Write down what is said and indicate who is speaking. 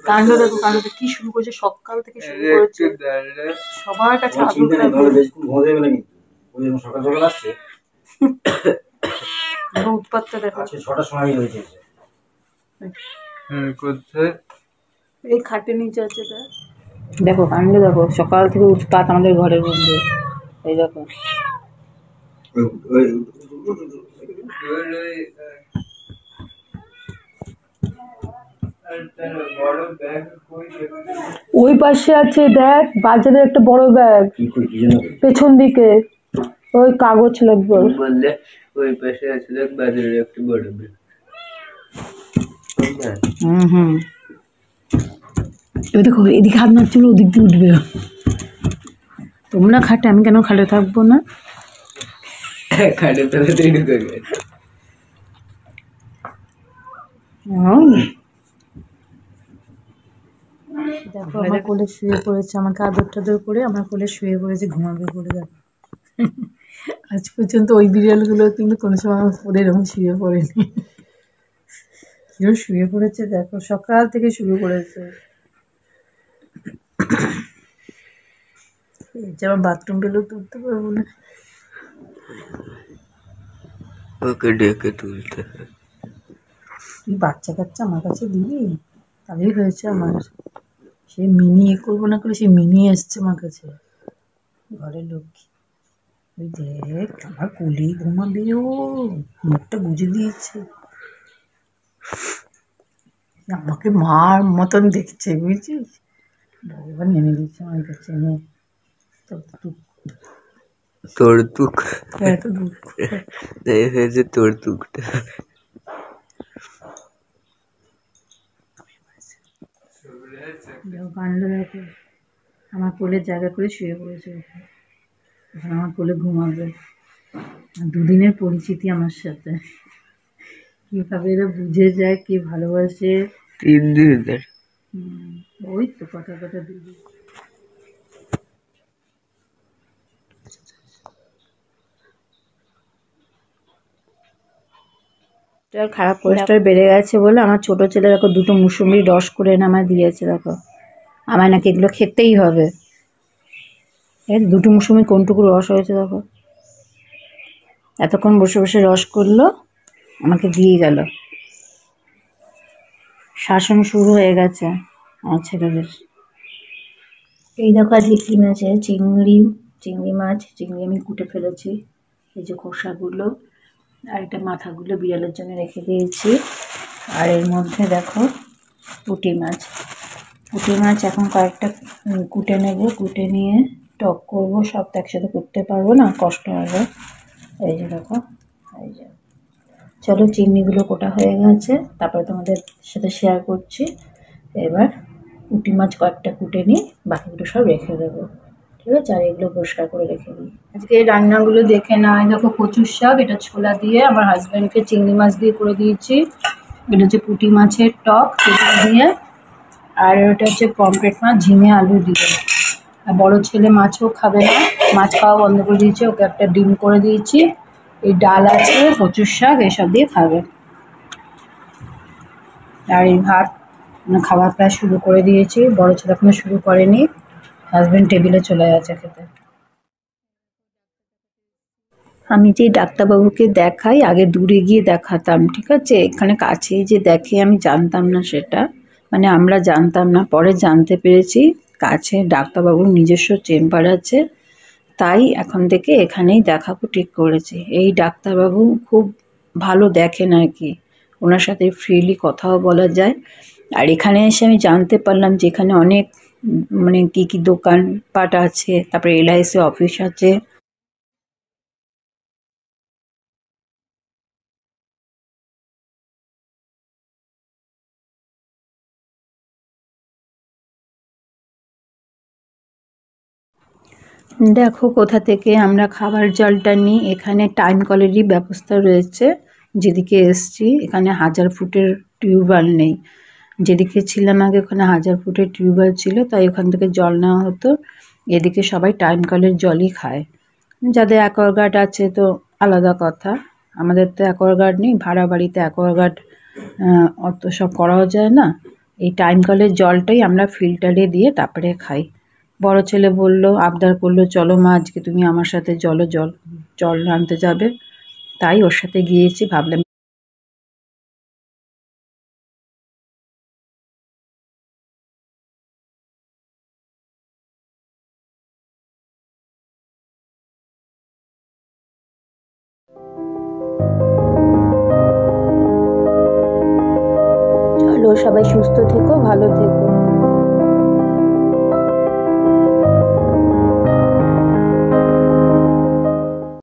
Speaker 1: কাণ্ড দেখো, কাণ্ড কি শুরু করেছে, সকাল থেকে শুরু করেছে, সবার কাছে আদর
Speaker 2: সকাল সকাল আসছে।
Speaker 1: উৎপাতটা দেখো,
Speaker 2: 6টার সময় হয়েছে।
Speaker 1: এই খাটের নিচে আছে, দেখো কাণ্ড দেখো, সকাল থেকে উৎপাত আমাদের ঘরের মধ্যে। এই দেখো ওই পাশে আছে, দেখ বাজারের একটা বড় ব্যাগ পেছন দিকে, ওই কাগজ লাগবে বললে ওই পাশে আছে, দেখ বাজারের একটা বড় ব্যাগ। হুম এবার দেখো এদিকে হাত মারছিল, ওদিক দিয়ে উঠবে। তোমরা খাটে, আমি কেন খাটে থাকবো না? খাটে তাড়াতাড়ি ঢুকে গেছে। দেখো আমার কোলে শুয়ে পড়েছে, আমাকে আদর টাদর করে আমার কোলে শুয়ে পড়েছে, ঘুমাবে বলে। দেখো আজ পর্যন্ত ওই বিড়ালগুলো কিন্তু কোনো সময় আমার কোলে এরকম শুয়ে পড়েনি। কেউ শুয়ে পড়েছে দেখো, সকাল থেকে শুরু করেছে। যেমন বাথরুম পেলেও তুলতে পারবো না, ওকে ডেকে তুলতে হয়। বাচ্চা কাচ্চা আমার কাছে দিবি, তাহলেই হয়েছে আমার। সে মিনি করবো না করে সে মিনি এসছে আমার কাছে, ঘরের লক্ষ্মী। ওই দেখ আমার কোলেই ঘুমাবে, ও মুখটা বুঝে দিয়েছে, আমাকে মার মতন দেখছে, বুঝছিস? ভগবান এনে দিচ্ছে আমার কাছে, নিয়ে তোর দুঃখ, এত দুঃখ হয়েছে তোর দুঃখটা। কাণ্ড দেখো, আমার কোলের জায়গা করে শুয়ে পড়েছে, এখন আমার কোলে ঘুমাবে। দুদিনের পরিচিতি আমার সাথে, কিভাবে এরা বুঝে যায়, কি ভালোবাসে। 3 দিনের। ওই তো কথা কথা দিদি। খারাপ কোলেস্ট্রল বেড়ে গেছে বলে আমার ছোট ছেলে দেখো 2টো মুসুম্বি রস করে এনে আমায় দিয়েছে। দেখো আমায় নাকি এগুলো খেতেই হবে। এই 2টো মুসুম্বি কোনটুকু রস হয়েছে দেখো, এতক্ষণ বসে বসে রস করলো, আমাকে দিয়ে গেল। শাসন শুরু হয়ে গেছে আমার ছেলেদের। এই দেখো আজকে কি মাছ, চিংড়ি মাছ, চিংড়ি আমি কুটে ফেলেছি। এই যে খোসাগুলো আর এটা মাথাগুলো বিড়ালের জন্য রেখে দিয়েছি। আর এর মধ্যে দেখো পুঁটি মাছ এখন কয়েকটা কুটে নেব, কুটে নিয়ে টক করব। সব তো একসাথে করতে পারবো না, কষ্ট হবে। এই যে দেখো, এই যে চলো চিংড়িগুলো কোটা হয়ে গেছে, তারপরে তোমাদের সাথে শেয়ার করছি। এবার পুঁটি মাছ কয়েকটা কুটে নিয়ে বাকিগুলো সব রেখে দেবো, ঠিক আছে? আর এগুলো পরিষ্কার করে রেখে দিই। আজকে রান্নাগুলো দেখে নাও। দেখো কচুর শাক, এটা ছোলা দিয়ে, আমার হাজব্যান্ডকে চিংড়ি মাছ দিয়ে করে দিয়েছি। এটা হচ্ছে পুঁটি মাছের টক দিয়ে, আর ওটা হচ্ছে পমফ্রেট মাছ ঝিঙে আলু দিয়ে। আর বড় ছেলে মাছও খাবে না, মাছ খাওয়া বন্ধ করে দিয়েছে, ওকে একটা ডিম করে দিয়েছি। এই ডাল আছে, কচুর শাক, এসব দিয়ে খাবে। আর এই ভাত খাওয়া প্রায় শুরু করে দিয়েছি, বড় ছেলে এখনো শুরু করেনি, হাজব্যান্ড টেবিলে চলে গেছে খেতে। আমি যে ডাক্তারবাবুকে দেখাই, আগে দূরে গিয়ে দেখাতাম, ঠিক আছে? এখানে কাছেই যে দেখে আমি জানতাম না সেটা, মানে আমরা জানতাম না, পরে জানতে পেরেছি কাছে ডাক্তারবাবুর নিজস্ব চেম্বার আছে, তাই এখন থেকে এখানেই দেখাবো ঠিক করেছি। এই ডাক্তারবাবু খুব ভালো দেখেন আর কি, ওনার সাথে ফ্রিলি কথাও বলা যায়। আর এখানে এসে আমি জানতে পারলাম যে এখানে অনেক মানে কী দোকানপাট আছে, তারপরে LIC অফিস আছে। দেখো কোথা থেকে আমরা খাবার জলটা নিই, এখানে টাইম কলেরই ব্যবস্থা রয়েছে। যেদিকে এসছি এখানে 1000 ফুটের টিউবওয়েল নেই, যেদিকে ছিলাম আগে ওখানে 1000 ফুটের টিউবওয়েল ছিল, তাই ওখান থেকে জল নেওয়া হতো। এদিকে সবাই টাইম কলের জলই খায়। যাদের অ্যাকোয়াগার্ড আছে তো আলাদা কথা, আমাদের তো অ্যাকোয়াগার্ড নেই, ভাড়া বাড়িতে অ্যাকোয়াগার্ড অত সব করাও যায় না। এই টাইম কলের জলটাই আমরা ফিল্টারে দিয়ে তারপরে খাই। বড় ছেলে বলল, আবদার করলো, চলো মা আজকে তুমি আমার সাথে জল জল আনতে যাবে। তাই ওর সাথে গিয়েছি, ভাবলাম। চলো, সবাই সুস্থ থেকো, ভালো থেকো।